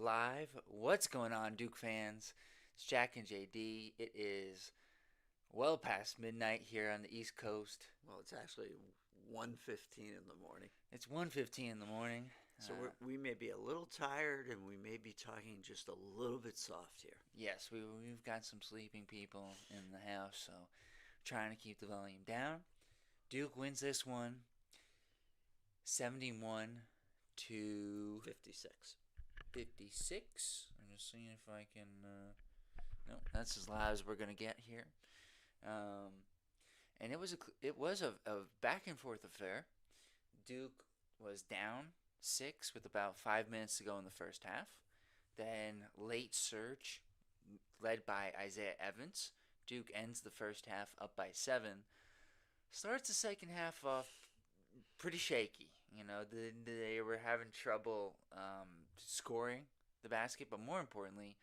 live. What's going on, Duke fans? It's Jack and JD. It is well past midnight here on the East Coast. Well, it's actually 1:15 in the morning. It's 1:15 in the morning. So we may be a little tired and we may be talking just a little bit soft here. Yes, we've got some sleeping people in the house, so trying to keep the volume down. Duke wins this one 71 to 56. 56. I'm just seeing if I can. No, that's as loud as we're gonna get here. Um, and it was a back and forth affair. Duke was down six with about 5 minutes to go in the first half. Then late surge, led by Isaiah Evans. Duke ends the first half up by 7. Starts the second half off pretty shaky. They were having trouble scoring the basket, but more importantly,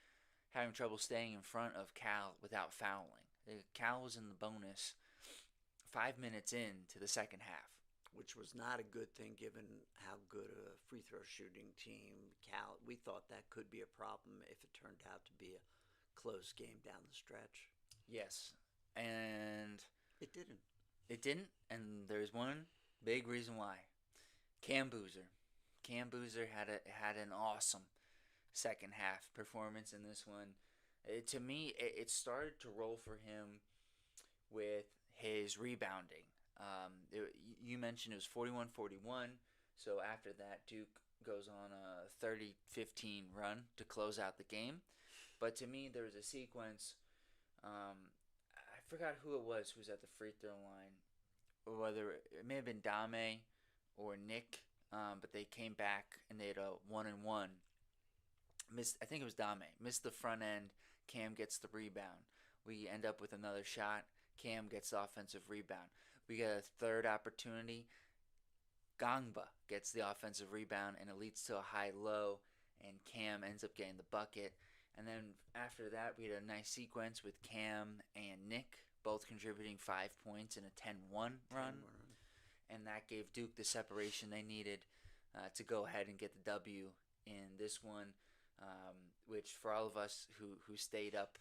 having trouble staying in front of Cal without fouling. Cal was in the bonus 5 minutes into the second half. Which was not a good thing given how good a free throw shooting team Cal. We thought that could be a problem if it turned out to be a close game down the stretch. Yes, and It didn't. it didn't, and there's one big reason why. Cam Boozer. Cam Boozer had an awesome second half performance in this one. To me, it started to roll for him with his rebounding. You mentioned it was 41-41, so after that, Duke goes on a 30-15 run to close out the game. But to me, there was a sequence. I forgot who it was who was at the free throw line, or whether it may have been Dame or Nick, but they came back and they had a 1-and-1. Missed, I think it was Dame. Missed the front end. Cam gets the rebound. We end up with another shot. Cam gets the offensive rebound. We get a third opportunity. Gangba gets the offensive rebound, and it leads to a high-low, and Cam ends up getting the bucket. And then after that, we had a nice sequence with Cam and Nick both contributing 5 points in a 10-1 run. And that gave Duke the separation they needed to go ahead and get the W in this one, which for all of us who stayed up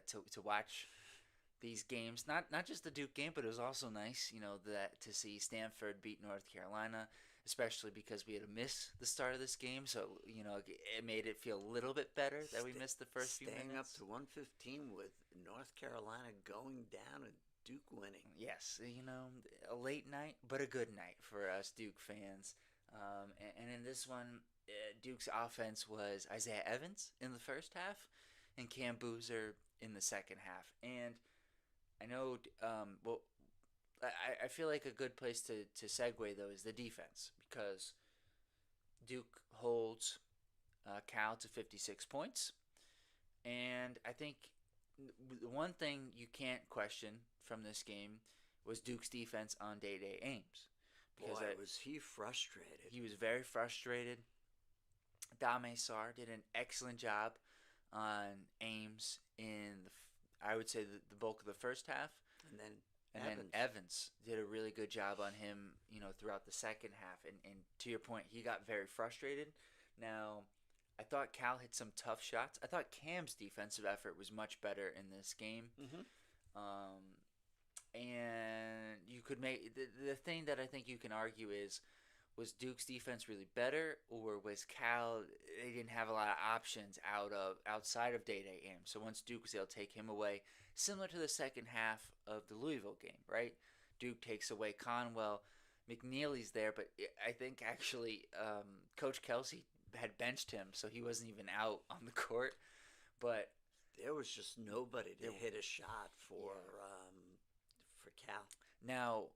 to watch these games, not just the Duke game, but it was also nice, that to see Stanford beat North Carolina, especially because we had to miss the start of this game. So it made it feel a little bit better that we missed the first few Staying up minutes. to 1:15 with North Carolina going down and Duke winning. Yes, a late night, but a good night for us Duke fans. And in this one, Duke's offense was Isaiah Evans in the first half and Cam Boozer in the second half. And I know, I feel like a good place to segue, though, is the defense, because Duke holds Cal to 56 points. And I think the one thing you can't question from this game was Duke's defense on Day Ames. Because Boy, was he frustrated. he was very frustrated. Dame Sarr did an excellent job on Ames in I would say the bulk of the first half, And then and Evans. then Evans did a really good job on him, throughout the second half. And to your point, he got very frustrated. Now, I thought Cal hit some tough shots. I thought Cam's defensive effort was much better in this game. Um, and you could make the thing that I think you can argue is, was Duke's defense really better, or was Cal, they didn't have a lot of options outside of Day Ames. So once Duke was able to take him away, similar to the second half of the Louisville game, right? Duke takes away Conwell. McNeely's there, but I think actually Coach Kelsey had benched him, so he wasn't even out on the court. But There was just nobody to There- hit a shot for Cal. now,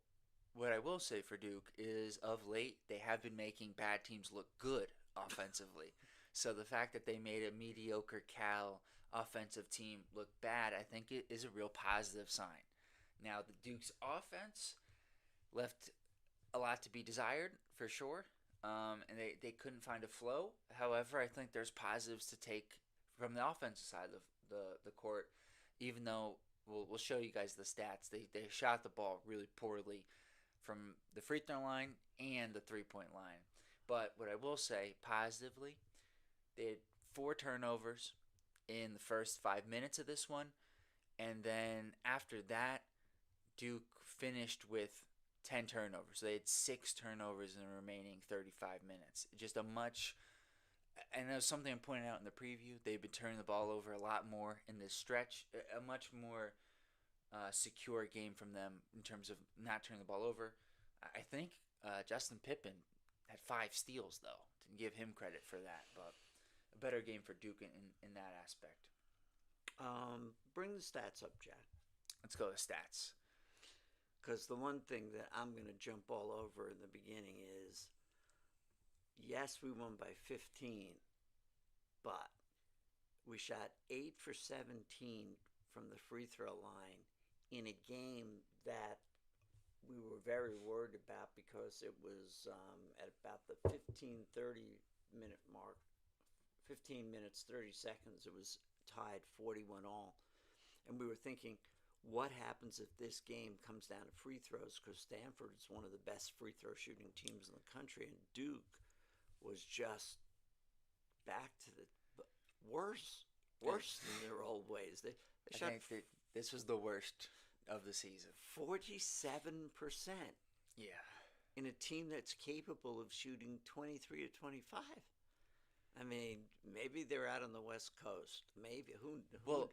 what I will say for Duke is, of late, they have been making bad teams look good offensively. So the fact that they made a mediocre Cal offensive team look bad, I think it is a real positive sign. Now, the Duke's offense left a lot to be desired, for sure. And they couldn't find a flow. However, I think there's positives to take from the offensive side of the court, even though we'll show you guys the stats. They shot the ball really poorly from the free throw line and the 3-point line. But what I will say positively, They had 4 turnovers in the first 5 minutes of this one, and then after that, Duke finished with 10 turnovers. They had 6 turnovers in the remaining 35 minutes. Just a much, and that was something I pointed out in the preview. They've been turning the ball over a lot more in this stretch. A much more secure game from them in terms of not turning the ball over. I think Justin Pippen had 5 steals, though. Didn't give him credit for that, but a better game for Duke in that aspect. Bring the stats up, Jack. Let's go to stats. Because the one thing that I'm going to jump all over in the beginning is, yes, we won by 15, but we shot 8 for 17 from the free throw line in a game that we were very worried about because it was at about the 15-30 minute mark, 15 minutes, 30 seconds, it was tied 41 all. And we were thinking, what happens if this game comes down to free throws? Because Stanford is one of the best free throw shooting teams in the country, and Duke was just back to the worse than their old ways. They shot I think that this was the worst of the season. 47%. Yeah. In a team that's capable of shooting 23 to 25. I mean, maybe they're out on the West Coast. Maybe. Who Well,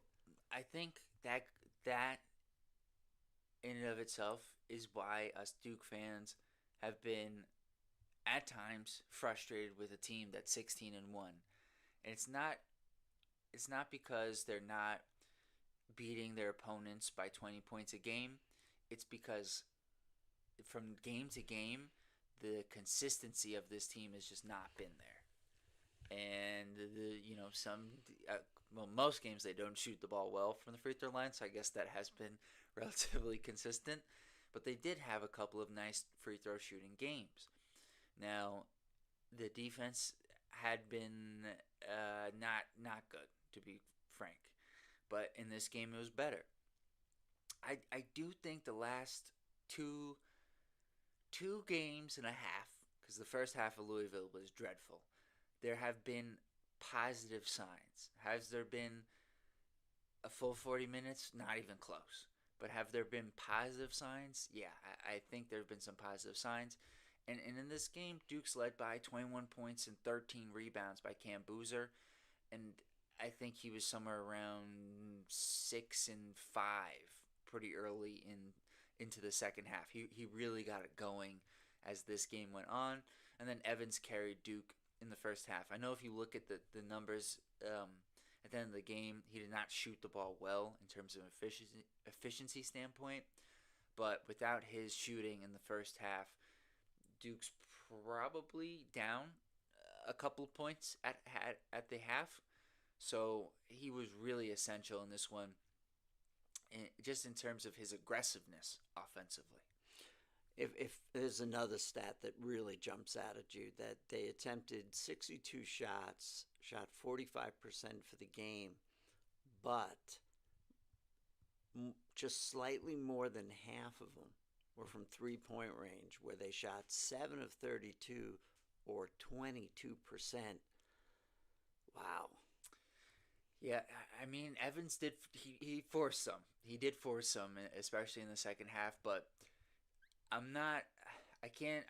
I think that in and of itself is why us Duke fans have been at times frustrated with a team that's 16-1. And it's not because they're not beating their opponents by 20 points a game. It's because from game to game, the consistency of this team has just not been there. And most games they don't shoot the ball well from the free throw line, so I guess that has been relatively consistent. But they did have a couple of nice free throw shooting games. Now, the defense had been not good, to be frank, but in this game it was better. I do think the last two games and a half, because the first half of Louisville was dreadful, there have been positive signs. Has there been a full 40 minutes? Not even close. But have there been positive signs? Yeah, I think there have been some positive signs. And in this game, Duke's led by 21 points and 13 rebounds by Cam Boozer. And I think he was somewhere around 6 and 5 pretty early into the second half. He really got it going as this game went on. And then Evans carried Duke in the first half. I know if you look at the numbers at the end of the game, he did not shoot the ball well in terms of efficiency standpoint. But without his shooting in the first half, Duke's probably down a couple of points at the half. So he was really essential in this one, just in terms of his aggressiveness offensively. If there's another stat that really jumps out at you, that they attempted 62 shots, shot 45% for the game, but just slightly more than half of them were from three-point range, where they shot 7 of 32, or 22%. Wow. Yeah, I mean, Evans did. He forced some. He did force some, especially in the second half. But I'm not. I can't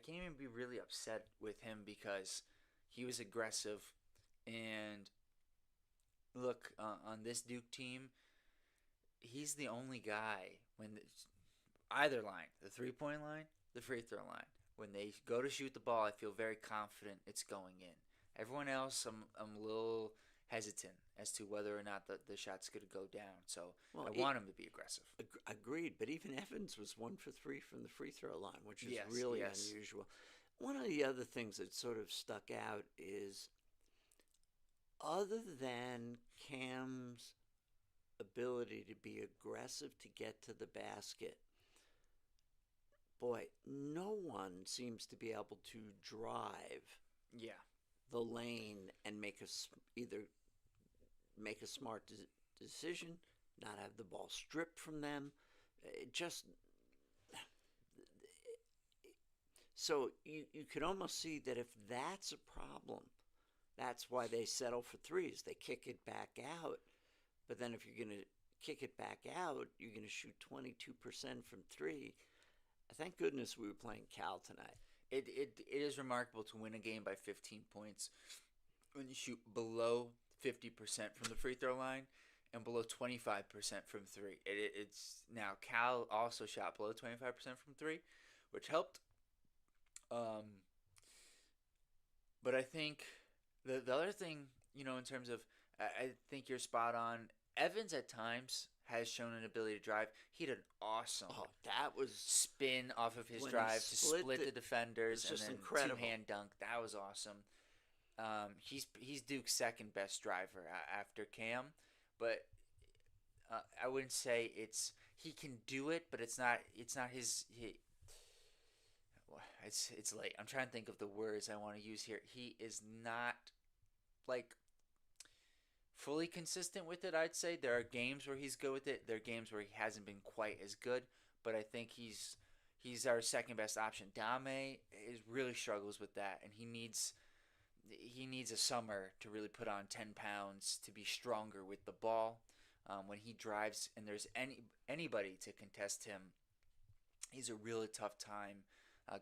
even be really upset with him because he was aggressive. And look, on this Duke team, he's the only guy when either line, the 3-point line, the free throw line, when they go to shoot the ball, I feel very confident it's going in. Everyone else, I'm a little hesitant as to whether or not the shot's going to go down. So I want him to be aggressive. Agreed, but even Evans was 1 for 3 from the free throw line, which is really unusual. One of the other things that sort of stuck out is, other than Cam's ability to be aggressive to get to the basket, boy, no one seems to be able to drive the lane and either make a smart decision, not have the ball stripped from them. So you could almost see that if that's a problem, That's why they settle for threes. They kick it back out. But then if you're going to kick it back out, you're going to shoot 22% from three. Thank goodness we were playing Cal tonight. It is remarkable to win a game by 15 points when you shoot below 50% from the free throw line and below 25% from three. It's now Cal also shot below 25% from three, which helped. But I think the other thing, in terms of, I think you're spot on. Evans at times has shown an ability to drive. He had an awesome that was spin off of his drive to split the defenders and then incredible. Two-hand dunk. That was awesome. He's Duke's second best driver after Cam, but I wouldn't say he can do it, but it's not his. It's late. I'm trying to think of the words I want to use here. He is not like fully consistent with it. I'd say there are games where he's good with it. There are games where he hasn't been quite as good, but I think he's our second best option. Dame really struggles with that, and he needs a summer to really put on 10 pounds to be stronger with the ball. When he drives and there's anybody to contest him, he's a really tough time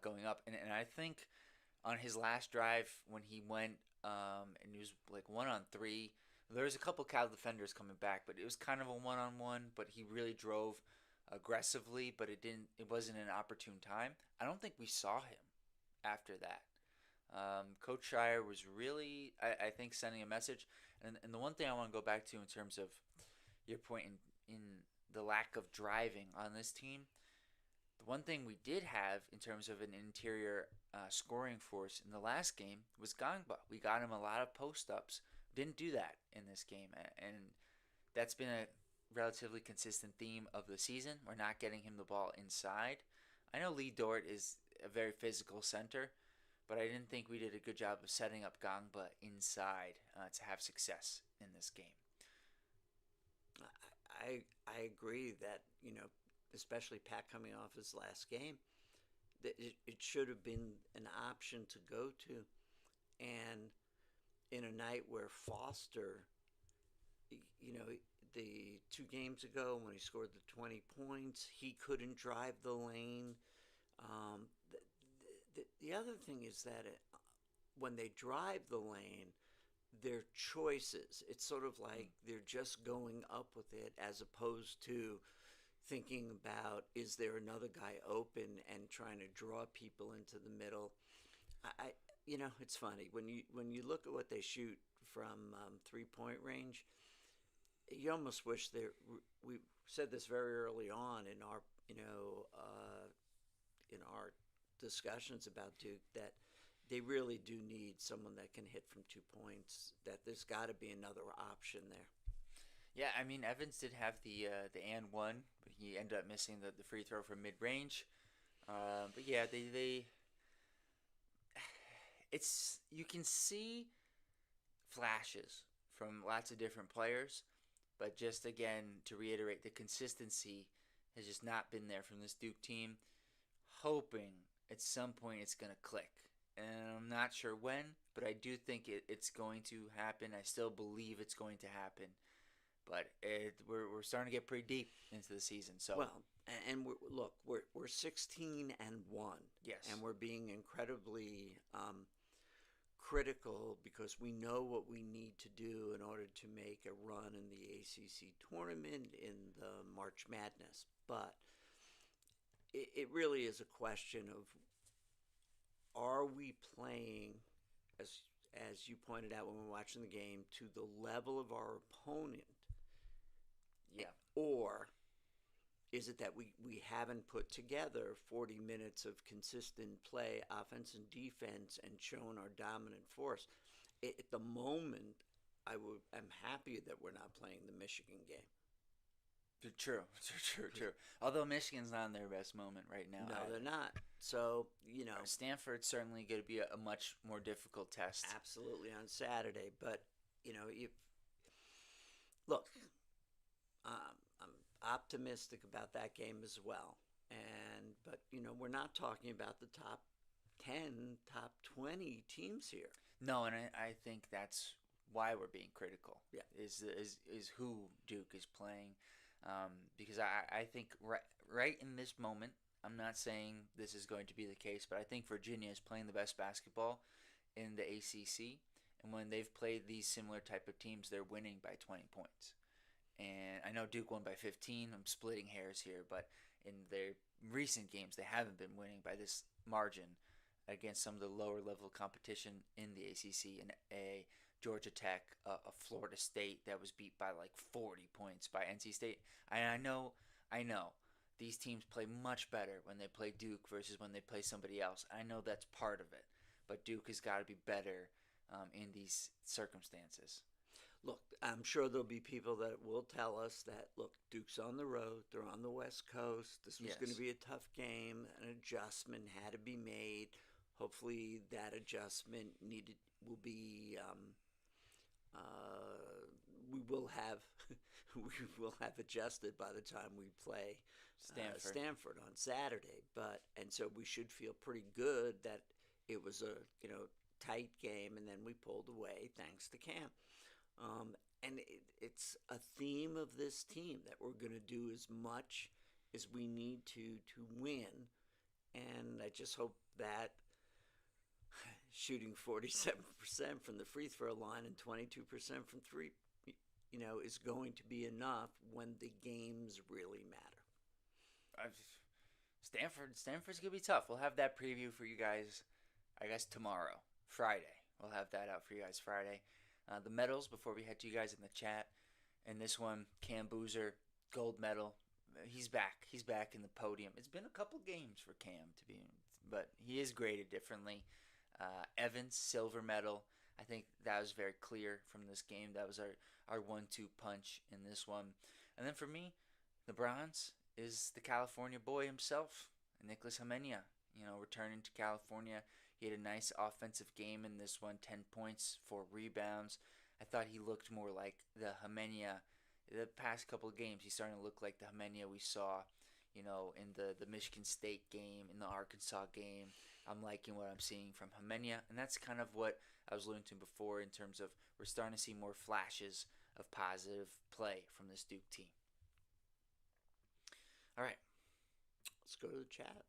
going up. And I think on his last drive when he went and he was like 1-on-3, there was a couple Cal defenders coming back, but it was kind of a 1-on-1. But he really drove aggressively, but it wasn't an opportune time. I don't think we saw him after that. Coach Shire was really, I think, sending a message. And the one thing I want to go back to in terms of your point in the lack of driving on this team, the one thing we did have in terms of an interior scoring force in the last game was Gangba. We got him a lot of post-ups. Didn't do that in this game. And that's been a relatively consistent theme of the season. We're not getting him the ball inside. I know Lee Dort is a very physical center, but I didn't think we did a good job of setting up Gangba inside to have success in this game. I agree that, especially Pat coming off his last game, that it should have been an option to go to. And in a night where Foster, the 2 games ago when he scored the 20 points, he couldn't drive the lane. The other thing is that when they drive the lane, their choices, it's sort of like they're just going up with it as opposed to thinking about, is there another guy open and trying to draw people into the middle. It's funny when you look at what they shoot from 3-point range, you almost wish we said this very early on in our in our discussions about Duke, that they really do need someone that can hit from 2 points, that there's got to be another option there. Yeah, I mean, Evans did have the and one, but he ended up missing the free throw from mid-range. But yeah, you can see flashes from lots of different players, but just again to reiterate, the consistency has just not been there from this Duke team. Hoping at some point it's going to click. And I'm not sure when, but I do think it's going to happen. I still believe it's going to happen. But we're starting to get pretty deep into the season. So and we're 16-1. Yes, and we're being incredibly critical because we know what we need to do in order to make a run in the ACC tournament, in the March Madness. But it really is a question of, are we playing, as you pointed out when we were watching the game, to the level of our opponent? Yeah. Or is it that we haven't put together 40 minutes of consistent play, offense and defense, and shown our dominant force? At the moment, I'm happy that we're not playing the Michigan game. True. Although Michigan's not in their best moment right now. No, they're not. So, Stanford's certainly going to be a much more difficult test. Absolutely, on Saturday. But, I'm optimistic about that game as well. But we're not talking about the top 10, top 20 teams here. No, and I think that's why we're being critical. Yeah. Is who Duke is playing, because I think right in this moment, I'm not saying this is going to be the case, but I think Virginia is playing the best basketball in the ACC, and when they've played these similar type of teams, they're winning by 20 points. And I know Duke won by 15. I'm splitting hairs here, but in their recent games, they haven't been winning by this margin against some of the lower level competition in the ACC, and a Georgia Tech, a Florida State that was beat by like 40 points by NC State. I know, these teams play much better when they play Duke versus when they play somebody else. I know that's part of it, but Duke has got to be better in these circumstances. Look, I'm sure there'll be people that will tell us that, look, Duke's on the road. They're on the West Coast. This was going to be a tough game. An adjustment had to be made. Hopefully that adjustment will be we will have we will have adjusted by the time we play Stanford on Saturday. And so we should feel pretty good that it was a tight game, and then we pulled away thanks to Cam. And it's a theme of this team that we're going to do as much as we need to win. And I just hope that shooting 47% from the free throw line and 22% from three, is going to be enough when the games really matter. Stanford's going to be tough. We'll have that preview for you guys, I guess, tomorrow, Friday. We'll have that out for you guys Friday. The medals, before we head to you guys in the chat, and this one, Cam Boozer, gold medal. He's back. He's back in the podium. It's been a couple games for Cam, but he is graded differently. Evans, silver medal. I think that was very clear from this game. That was our 1-2 punch in this one. And then for me, the bronze is the California boy himself, Nicholas Hamenia. Returning to California. He had a nice offensive game in this one, 10 points, 4 rebounds. I thought he looked more like the Hamenia. The past couple of games, he's starting to look like the Hamenia we saw, in the Michigan State game, in the Arkansas game. I'm liking what I'm seeing from Hamenia, and that's kind of what I was alluding to before in terms of we're starting to see more flashes of positive play from this Duke team. All right. Let's go to the chat.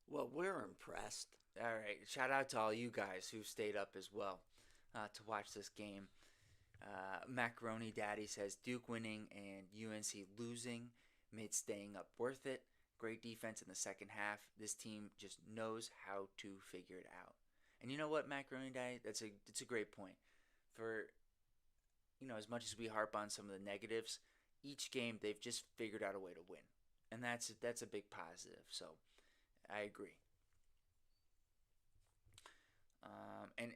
Well, we're impressed. All right. Shout out to all you guys who stayed up as well to watch this game. Macaroni Daddy says Duke winning and UNC losing made staying up worth it. Great defense in the second half. This team just knows how to figure it out. And you know what, Macaroni Daddy? It's a great point. For as much as we harp on some of the negatives, each game they've just figured out a way to win, and that's a big positive. So I agree.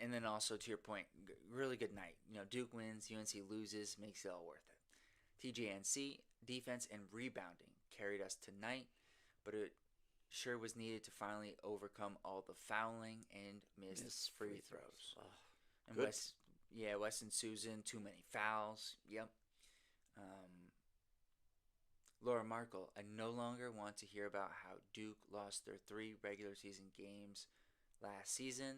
And then also to your point, really good night. Duke wins, UNC loses, makes it all worth it. TJNC defense and rebounding carried us tonight, but it sure was needed to finally overcome all the fouling and missed free throws. Oh, and Wes and Susan, too many fouls. Yep. Laura Markle, I no longer want to hear about how Duke lost their 3 regular season games last season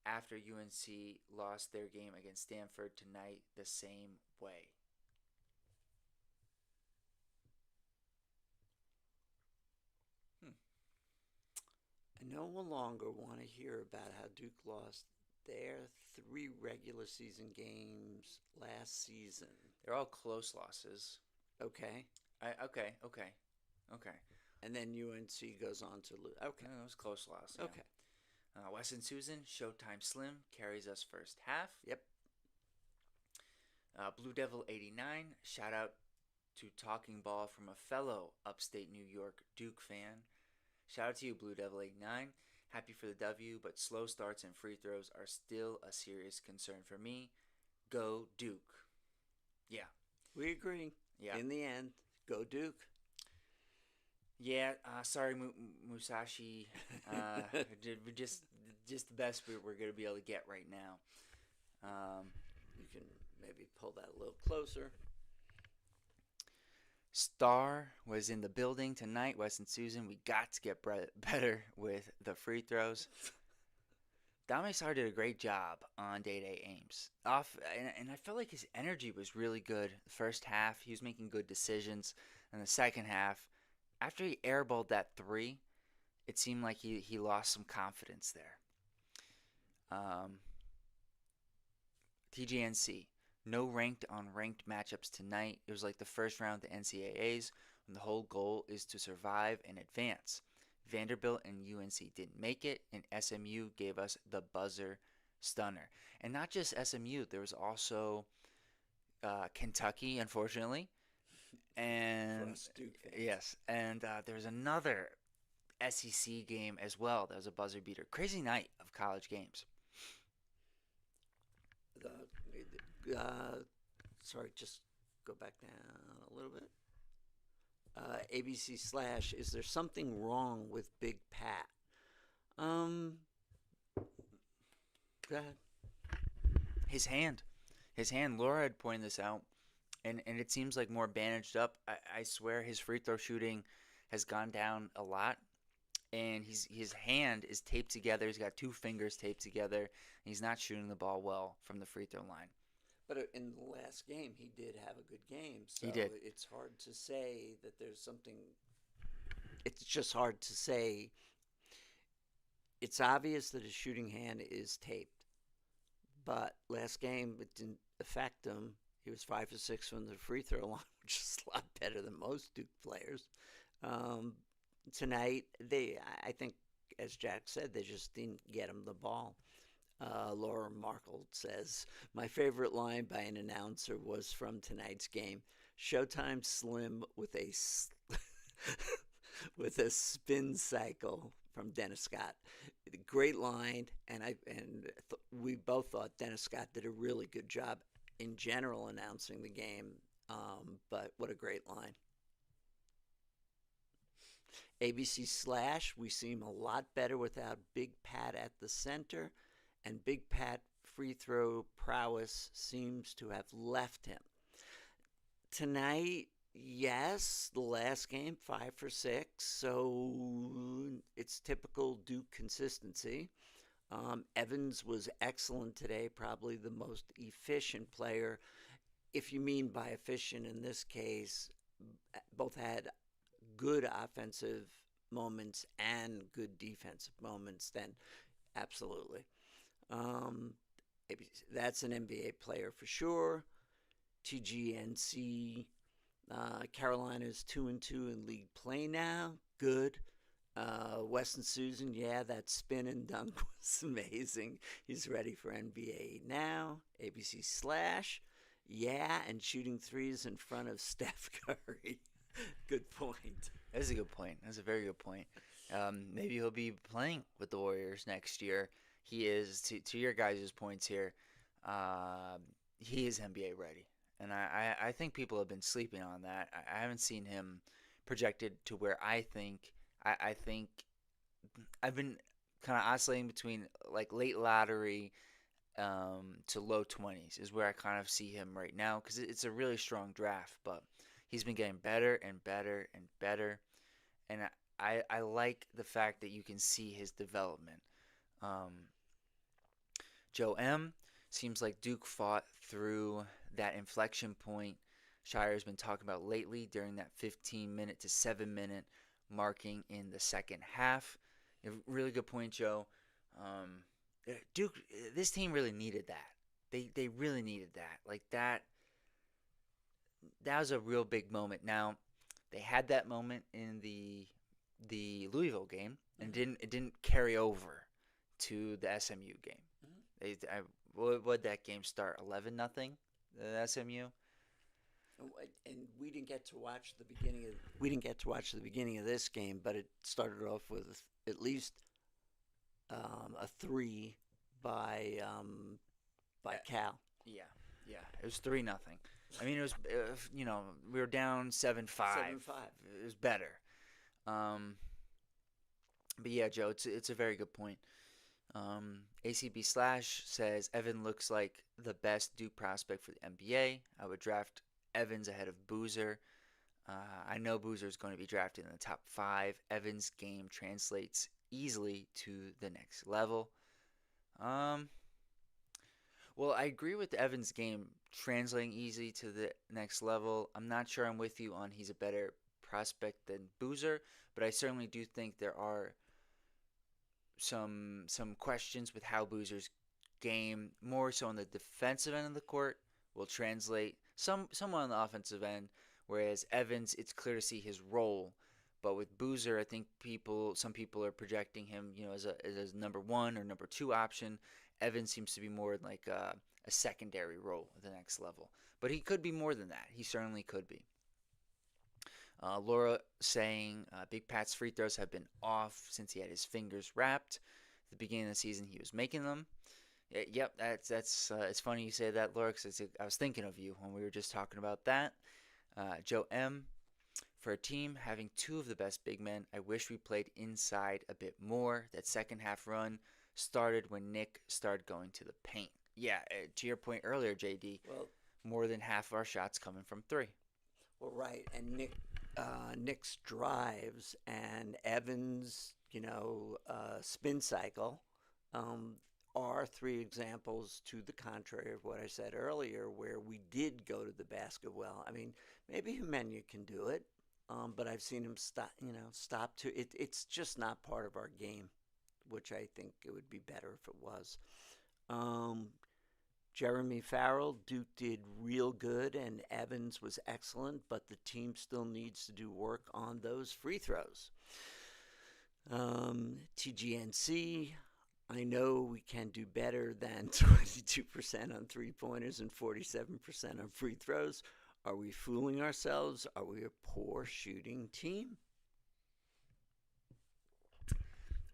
after UNC lost their game against Stanford tonight the same way. I no longer want to hear about how Duke lost their 3 regular season games last season. They're all close losses. Okay. Okay. And then UNC goes on to lose. Okay. No, it was close loss. Yeah. Okay. Wes and Susan, Showtime Slim carries us first half. Yep. Blue Devil 89, shout out to Talking Ball from a fellow upstate New York Duke fan. Shout out to you, Blue Devil 89. Happy for the W, but slow starts and free throws are still a serious concern for me. Go Duke. Yeah. We agree. Yeah. In the end, go Duke. Yeah, sorry, Musashi. We're just the best we're going to be able to get right now. You can maybe pull that a little closer. Star was in the building tonight. Wes and Susan, we got to get better with the free throws. Dame Star did a great job on day-to-day aims. And I felt like his energy was really good. The first half, he was making good decisions. And the second half, after he airballed that three, it seemed like he lost some confidence there. Um, TGNC, no ranked on ranked matchups tonight. It was like the first round of the NCAAs when the whole goal is to survive and advance. Vanderbilt and UNC didn't make it, and SMU gave us the buzzer stunner. And not just SMU, there was also Kentucky, unfortunately, For and us Duke fans. yes, and there was another SEC game as well. That was a buzzer beater. Crazy night of college games. Sorry, just go back down a little bit. ABC slash, is there something wrong with Big Pat? Um, go ahead. His hand, Laura had pointed this out, and it seems like more bandaged up. I swear his free throw shooting has gone down a lot, and his hand is taped together. He's got two fingers taped together, and he's not shooting the ball well from the free throw line. But in the last game, he did have a good game. So He did. it's hard to say that there's something. It's just hard to say. It's obvious that his shooting hand is taped. But last game, it didn't affect him. He was 5 for 6 from the free throw line, which is a lot better than most Duke players. Tonight, I think, as Jack said, they just didn't get him the ball. Laura Markle says, my favorite line by an announcer was from tonight's game. Showtime Slim with a with a spin cycle from Dennis Scott. Great line, and we both thought Dennis Scott did a really good job in general announcing the game. But what a great line. ABC slash, we seem a lot better without Big Pat at the center, and Big Pat free throw prowess seems to have left him. Tonight, yes, the last game, 5 for 6, so it's typical Duke consistency. Evans was excellent today, probably the most efficient player. If you mean by efficient in this case, both had good offensive moments and good defensive moments, then absolutely. That's an NBA player for sure. TGNC, Carolina's 2-2 in league play now. Good. Wes and Susan, yeah, that spin and dunk was amazing. He's ready for NBA now. ABC slash, yeah, and shooting threes in front of Steph Curry. Good point. That's a good point. That's a very good point. Maybe he'll be playing with the Warriors next year. He is, to your guys' points here, he is NBA ready. And I think people have been sleeping on that. I haven't seen him projected to where I think I've been kind of oscillating between like late lottery to low 20s is where I kind of see him right now because it's a really strong draft, but he's been getting better and better and better, and I like the fact that you can see his development. Joe M. seems like Duke fought through that inflection point Shire's been talking about lately during that 15-minute to 7-minute marking in the second half. Really good point, Joe. Duke, this team really needed that. They really needed that. Like that was a real big moment. Now, they had that moment in the Louisville game, and it didn't carry over to the SMU game. What that game start? 11-0. The SMU. And we didn't get to watch the beginning of. We didn't get to watch the beginning of this game, but it started off with at least a 3 by Cal. Yeah. It was 3-0. I mean, it was we were down 7-5. 7-5. It was better. But yeah, Joe, it's a very good point. ACB slash says Evan looks like the best Duke prospect for the NBA. I would draft Evans ahead of Boozer. I know Boozer is going to be drafted in the top 5. Evans' game translates easily to the next level. Um, well, I agree with Evans' game translating easily to the next level. I'm not sure I'm with you on he's a better prospect than Boozer, but I certainly do think there are some questions with how Boozer's game, more so on the defensive end of the court, will translate. Somewhat on the offensive end, whereas Evans, it's clear to see his role. But with Boozer, I think some people are projecting him, as a number 1 or number 2 option. Evans seems to be more like a secondary role at the next level. But he could be more than that. He certainly could be. Laura saying Big Pat's free throws have been off since he had his fingers wrapped. At the beginning of the season, he was making them. Yep, that's it's funny you say that, Laura, because I was thinking of you when we were just talking about that. Joe M. For a team having 2 of the best big men, I wish we played inside a bit more. That second half run started when Nick started going to the paint. Yeah, to your point earlier, JD, Well, more than half of our shots coming from 3. well, right, and Nick's drives and Evans, spin cycle, um, are 3 examples to the contrary of what I said earlier, where we did go to the basket well. I mean, maybe Humenya can do it, but I've seen him stop to it. It's just not part of our game, which I think it would be better if it was. Um, Jeremy Farrell, Duke did real good, and Evans was excellent, but the team still needs to do work on those free throws. TGNC, I know we can do better than 22% on 3-pointers and 47% on free throws. Are we fooling ourselves? Are we a poor shooting team?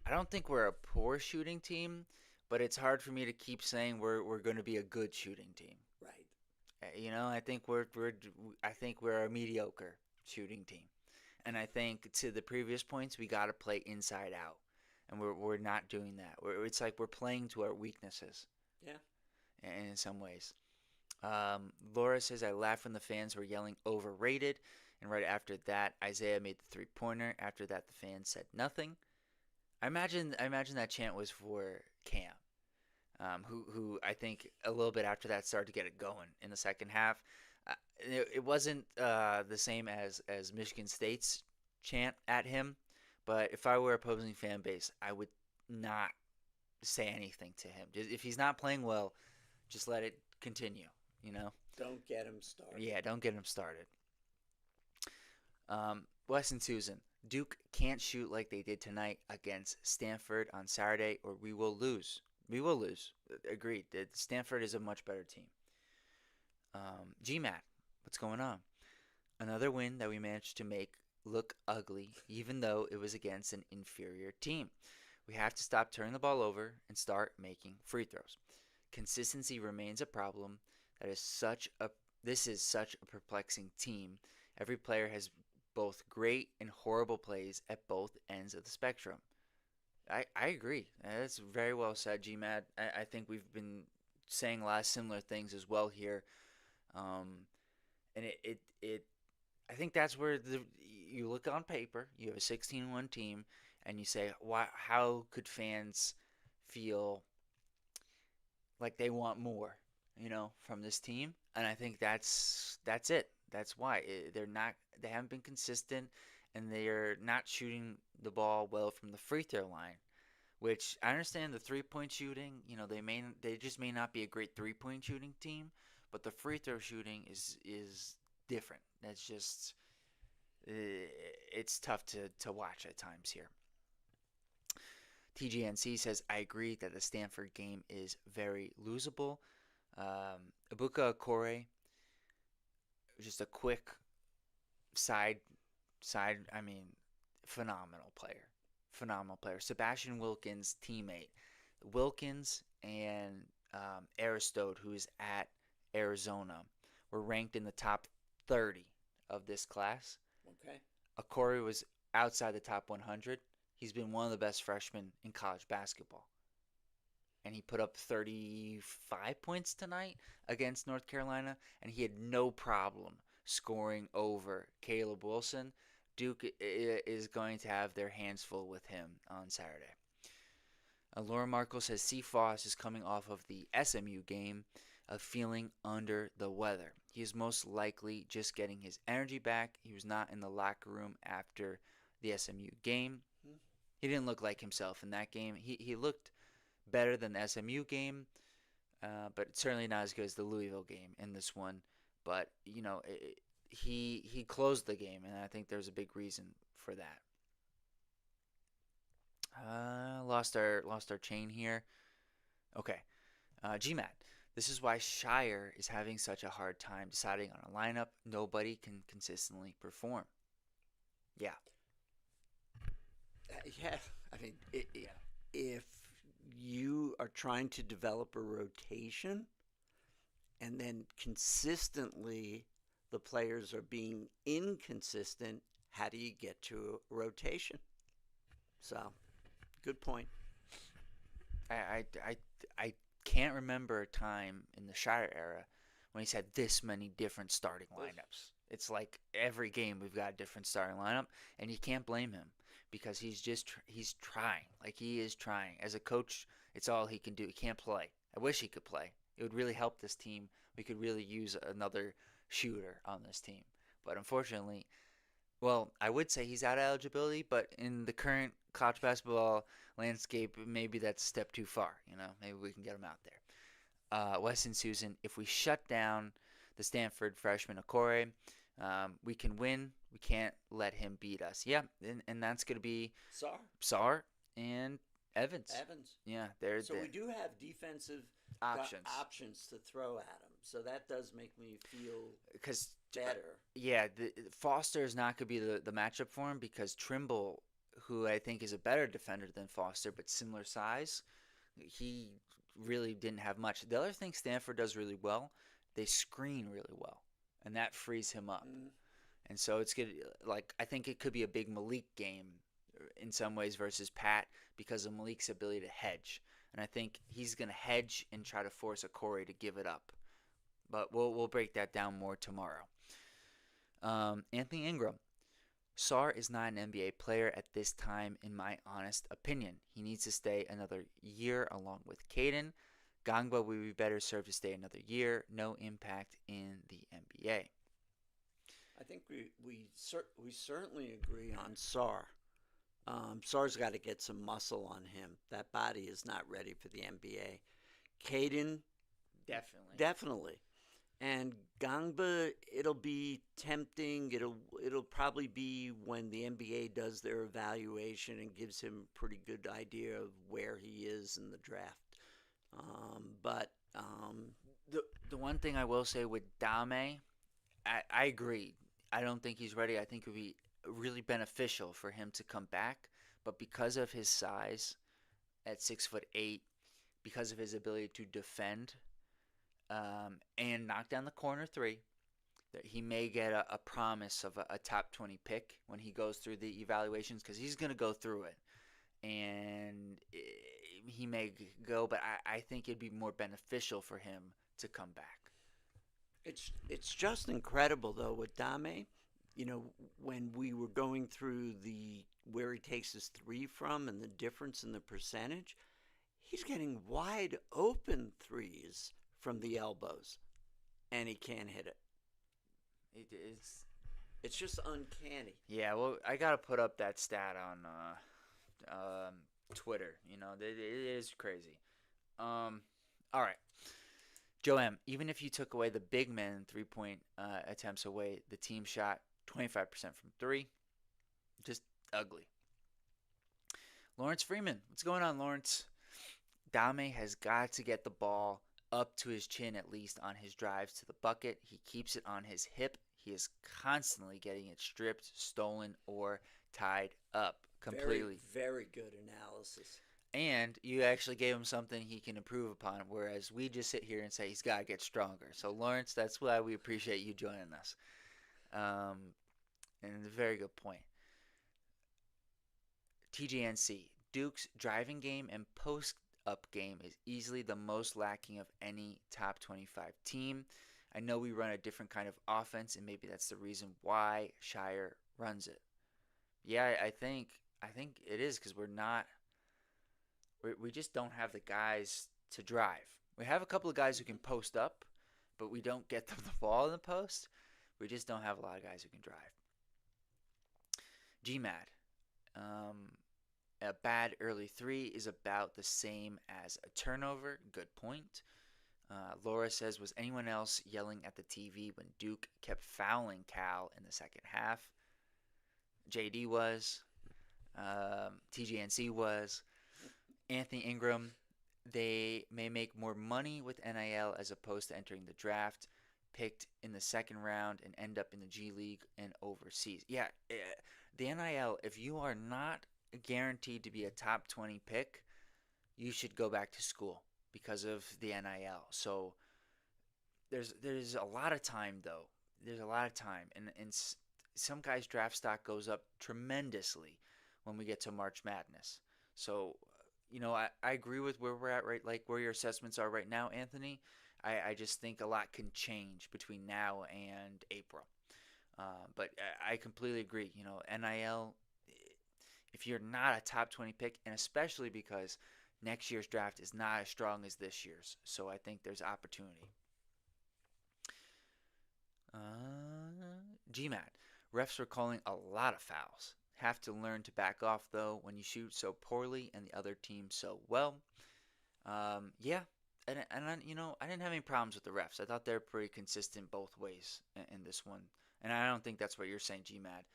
I don't think we're a poor shooting team, but it's hard for me to keep saying we're going to be a good shooting team. Right. I think we're a mediocre shooting team. And I think to the previous points, we got to play inside out, and we're not doing that. It's like we're playing to our weaknesses. Yeah. In some ways. Laura says I laughed when the fans were yelling overrated, and right after that, Isaiah made the 3-pointer. After that, the fans said nothing. I imagine that chant was for Cam, who I think a little bit after that started to get it going in the second half. It wasn't the same as Michigan State's chant at him, but if I were opposing fan base, I would not say anything to him. If he's not playing well, just let it continue. Don't get him started. Yeah, don't get him started. Wes and Susan, Duke can't shoot like they did tonight against Stanford on Saturday, or we will lose. We will lose. Agreed. Stanford is a much better team. GMAT, what's going on? Another win that we managed to make look ugly, even though it was against an inferior team. We have to stop turning the ball over and start making free throws. Consistency remains a problem. This is such a perplexing team. Every player has both great and horrible plays at both ends of the spectrum. I agree. That's very well said, GMAT. I think we've been saying a lot of similar things as well here. And I think that's where you look on paper, you have a 16-1 team, and you say, how could fans feel like they want more, from this team? And I think that's it. That's why they haven't been consistent, and they're not shooting the ball well from the free throw line. Which I understand the 3-point shooting, they just may not be a great 3-point shooting team, but the free throw shooting is different. That's just it's tough to watch at times here. TGNC says, I agree that the Stanford game is very losable. Ibuka Okore, just a quick side, I mean, phenomenal player. Sebastian Wilkins' teammate. Wilkins and Aristote, who is at Arizona, were ranked in the top 30 of this class. Okay. Okore was outside the top 100. He's been one of the best freshmen in college basketball. And he put up 35 points tonight against North Carolina, and he had no problem scoring over Caleb Wilson, Duke is going to have their hands full with him on Saturday. Laura Markle says C. Foss is coming off of the SMU game of feeling under the weather. He is most likely just getting his energy back. He was not in the locker room after the SMU game. He didn't look like himself in that game. He looked better than the SMU game, but certainly not as good as the Louisville game in this one. But, he closed the game, and I think there's a big reason for that. Lost our chain here. Okay. GMAT. This is why Shire is having such a hard time deciding on a lineup. Nobody can consistently perform. Yeah. Yeah. I mean, if you are trying to develop a rotation and then consistently the players are being inconsistent, how do you get to a rotation? So, good point. I can't remember a time in the Shire era when he's had this many different starting lineups. It's like every game we've got a different starting lineup, and you can't blame him because he's trying. Like, he is trying. As a coach, it's all he can do. He can't play. I wish he could play. It would really help this team. We could really use another shooter on this team. But unfortunately, well, I would say he's out of eligibility, but in the current college basketball landscape, maybe that's a step too far. Maybe we can get him out there. Weston Susan, if we shut down the Stanford freshman Okore, we can win. We can't let him beat us. Yeah, and that's going to be Sar and Evans. Yeah, So we do have defensive options to throw at him. So that does make me feel better. Yeah, Foster is not going to be the matchup for him because Trimble, who I think is a better defender than Foster, but similar size, he really didn't have much. The other thing Stanford does really well, they screen really well, and that frees him up. And so it's good. Like, I think it could be a big Malik game in some ways versus Pat because of Malik's ability to hedge. And I think he's going to hedge and try to force Okore to give it up. But we'll break that down more tomorrow. Anthony Ingram. Sar is not an NBA player at this time, in my honest opinion. He needs to stay another year along with Caden. Gangba would be better served to stay another year. No impact in the NBA. I think we certainly agree on Sar. Sar's got to get some muscle on him. That body is not ready for the NBA. Caden, definitely. And Gangba, it'll be tempting. It'll probably be when the NBA does their evaluation and gives him a pretty good idea of where he is in the draft. But the one thing I will say with Dame, I agree. I don't think he's ready. I think it would be really beneficial for him to come back. But because of his size at 6'8", because of his ability to defend and knock down the corner three, that he may get a promise of a top 20 pick when he goes through the evaluations because he's going to go through it. And he may go, but I think it'd be more beneficial for him to come back. It's just incredible, though, with Dame. When we were going through where he takes his three from and the difference in the percentage, he's getting wide open threes from the elbows, and he can't hit it. It's just uncanny. Yeah, well, I got to put up that stat on Twitter. It is crazy. All right. Joe M., even if you took away the big men 3-point attempts away, the team shot 25% from three. Just ugly. Lawrence Freeman. What's going on, Lawrence? Dame has got to get the ball up to his chin at least on his drives to the bucket. He keeps it on his hip. He is constantly getting it stripped, stolen, or tied up completely. Very, very good analysis. And you actually gave him something he can improve upon, whereas we just sit here and say he's got to get stronger. So, Lawrence, that's why we appreciate you joining us. And a very good point. TGNC. Duke's driving game and post-up game is easily the most lacking of any top 25 team. I know we run a different kind of offense, and maybe that's the reason why Shire runs it. Yeah, I think it is because we just don't have the guys to drive. We have a couple of guys who can post up, but we don't get them the ball in the post. We just don't have a lot of guys who can drive. GMAD. Um, a bad early three is about the same as a turnover. Good point. Laura says, was anyone else yelling at the TV when Duke kept fouling Cal in the second half? JD was. TGNC was. Anthony Ingram, they may make more money with NIL as opposed to entering the draft, picked in the second round, and end up in the G League and overseas. Yeah, the NIL, if you are not guaranteed to be a top 20 pick, you should go back to school because of the NIL. So there's a lot of time though. There's a lot of time, and some guys' draft stock goes up tremendously when we get to March Madness. So I agree with where we're at, right? Like where your assessments are right now, Anthony. I just think a lot can change between now and April. But I completely agree. NIL, if you're not a top 20 pick, and especially because next year's draft is not as strong as this year's, so I think there's opportunity. GMAT. Refs were calling a lot of fouls. Have to learn to back off, though, when you shoot so poorly and the other team so well. Yeah, and I didn't have any problems with the refs. I thought they were pretty consistent both ways in this one. And I don't think that's what you're saying, GMAD.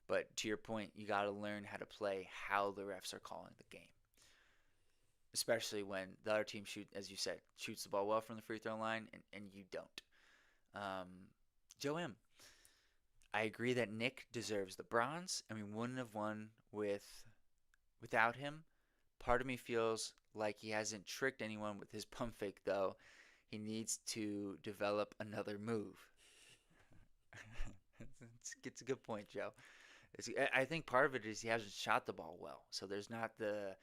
But to your point, you got to learn how to play how the refs are calling the game. Especially when the other team as you said, shoots the ball well from the free throw line and you don't. Joe M. I agree that Nick deserves the bronze, and we wouldn't have won without him. Part of me feels like he hasn't tricked anyone with his pump fake, though. He needs to develop another move. It's a good point, Joe. I think part of it is he hasn't shot the ball well, so there's not the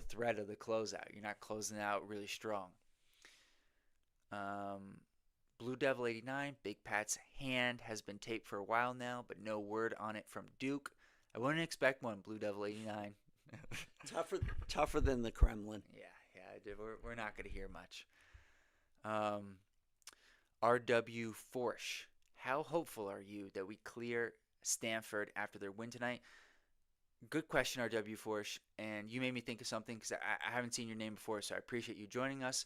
threat of the closeout. You're not closing out really strong. Blue Devil 89, Big Pat's hand has been taped for a while now, but no word on it from Duke. I wouldn't expect one, Blue Devil 89. Tougher than the Kremlin. Yeah, we're not going to hear much. RW Forsh, how hopeful are you that we clear Stanford after their win tonight? Good question, RW Forsh, and you made me think of something because I haven't seen your name before, so I appreciate you joining us.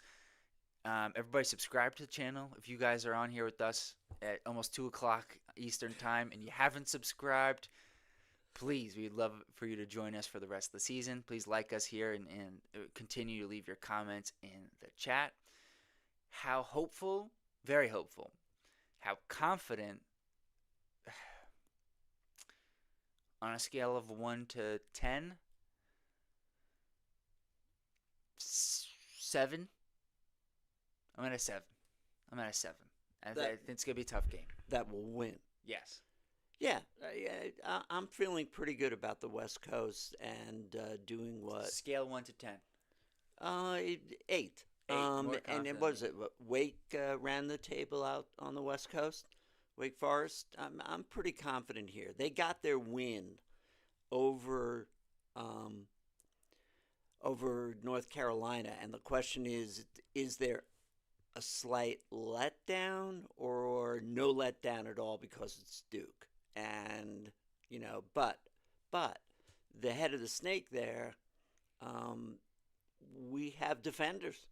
Everybody subscribe to the channel. If you guys are on here with us at almost 2 o'clock Eastern time and you haven't subscribed, please, we'd love for you to join us for the rest of the season. Please like us here and continue to leave your comments in the chat. How hopeful? Very hopeful. How confident? On a scale of 1 to 10? 7? I'm at a 7. I think it's going to be a tough game. That will win. Yes. Yeah, I'm feeling pretty good about the West Coast and doing what? Scale 1 to 10. 8. And it was it. Wake ran the table out on the West Coast. Wake Forest. I'm pretty confident here. They got their win over North Carolina, and the question is there a slight letdown or no letdown at all because it's Duke? And but the head of the snake there, we have defenders,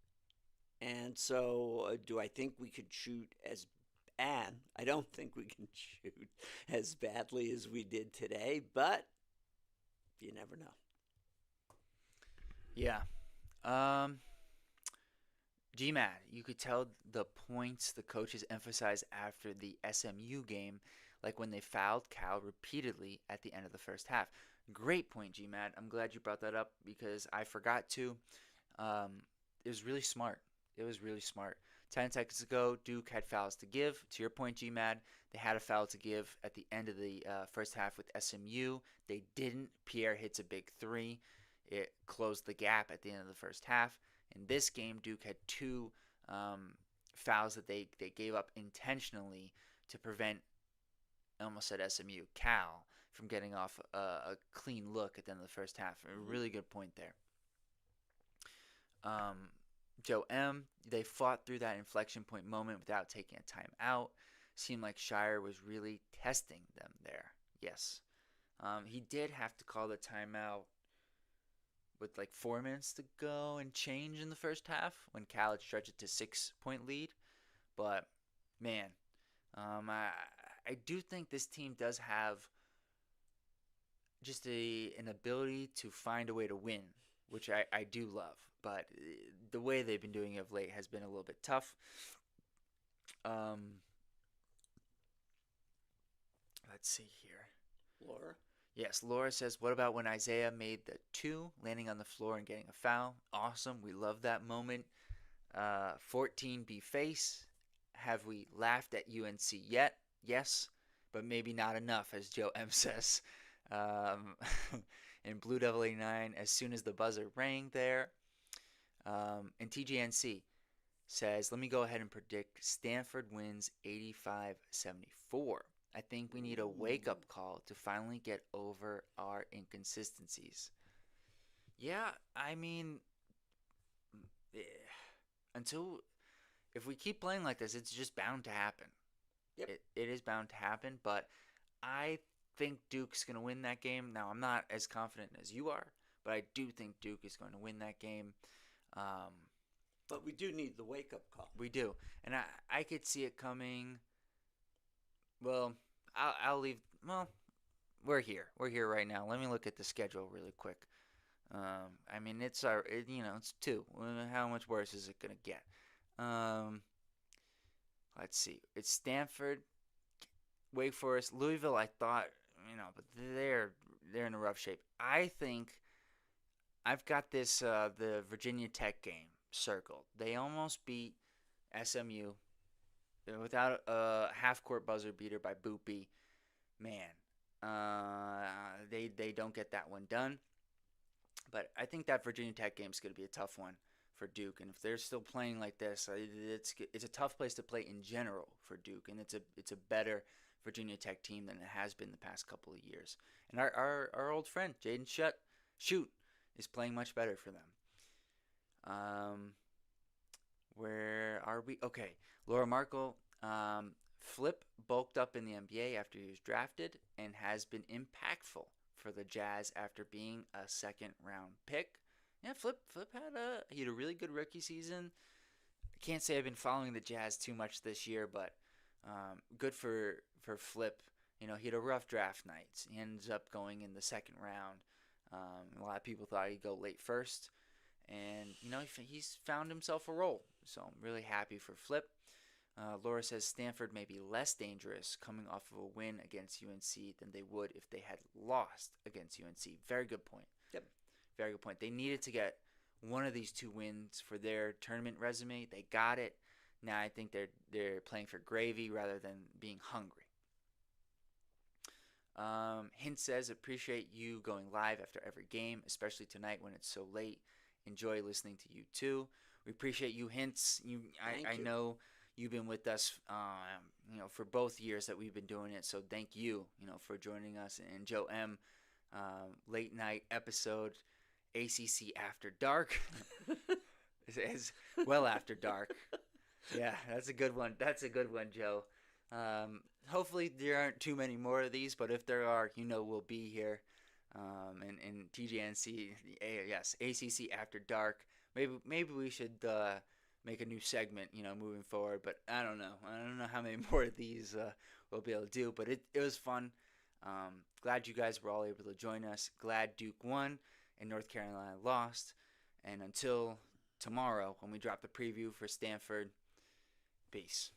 and so do I think we could shoot as bad? I don't think we can shoot as badly as we did today, but you never know. Yeah. GMAT, you could tell the points the coaches emphasized after the SMU game, like when they fouled Cal repeatedly at the end of the first half. Great point, GMAT. I'm glad you brought that up because I forgot to. It was really smart. 10 seconds ago, Duke had fouls to give. To your point, GMAT, they had a foul to give at the end of the first half with SMU. They didn't. Pierre hits a big three. It closed the gap at the end of the first half. In this game, Duke had two fouls that they gave up intentionally to prevent, I almost said SMU, Cal, from getting off a clean look at the end of the first half. A really good point there. Um, Joe M., they fought through that inflection point moment without taking a timeout. Seemed like Shire was really testing them there. Yes. He did have to call the timeout with like 4 minutes to go and change in the first half when Cal had stretched it to 6 point lead. But man, I do think this team does have just an ability to find a way to win, which I do love. But the way they've been doing it of late has been a little bit tough. Let's see here. Laura? Yes, Laura says, what about when Isaiah made the 2, landing on the floor and getting a foul? Awesome. We love that moment. 14 B face. Have we laughed at UNC yet? Yes, but maybe not enough, as Joe M says. And Blue Devil 89, as soon as the buzzer rang there. And TGNC says, let me go ahead and predict Stanford wins 85-74. I think we need a wake-up call to finally get over our inconsistencies. Yeah, I mean, if we keep playing like this, it's just bound to happen. Yep. It is bound to happen, but I think Duke's going to win that game. Now, I'm not as confident as you are, but I do think Duke is going to win that game. But we do need the wake-up call. We do. And I could see it coming. Well, I'll leave. Well, we're here. We're here right now. Let me look at the schedule really quick. I mean, it's 2. How much worse is it going to get? Let's see. It's Stanford, Wake Forest, Louisville. I thought, but they're in a rough shape. I think I've got this the Virginia Tech game circled. They almost beat SMU without a half-court buzzer beater by Boopy. Man, they don't get that one done. But I think that Virginia Tech game is going to be a tough one for Duke, and if they're still playing like this, it's a tough place to play in general for Duke, and it's a better Virginia Tech team than it has been the past couple of years. And our old friend Jaden Shoot is playing much better for them. Where are we? Okay, Laura Markle. Flip bulked up in the NBA after he was drafted and has been impactful for the Jazz after being a second-round pick. Yeah, Flip he had a really good rookie season. I can't say I've been following the Jazz too much this year, but good for Flip. He had a rough draft night. He ends up going in the second round. A lot of people thought he'd go late first, and he's found himself a role. So I'm really happy for Flip. Laura says Stanford may be less dangerous coming off of a win against UNC than they would if they had lost against UNC. Very good point. Yep. Very good point. They needed to get one of these 2 wins for their tournament resume. They got it. Now I think they're playing for gravy rather than being hungry. Hint says, appreciate you going live after every game, especially tonight when it's so late. Enjoy listening to you too. We appreciate you, Hints. I know you've been with us, for both years that we've been doing it. So thank you, for joining us. And Joe M, late night episode, ACC After Dark, is well after dark. Yeah, that's a good one. That's a good one, Joe. Hopefully there aren't too many more of these, but if there are, we'll be here. And TGNC, yes, ACC After Dark. Maybe we should make a new segment, moving forward. But I don't know. I don't know how many more of these we'll be able to do. But it was fun. Glad you guys were all able to join us. Glad Duke won and North Carolina lost. And until tomorrow when we drop the preview for Stanford, peace.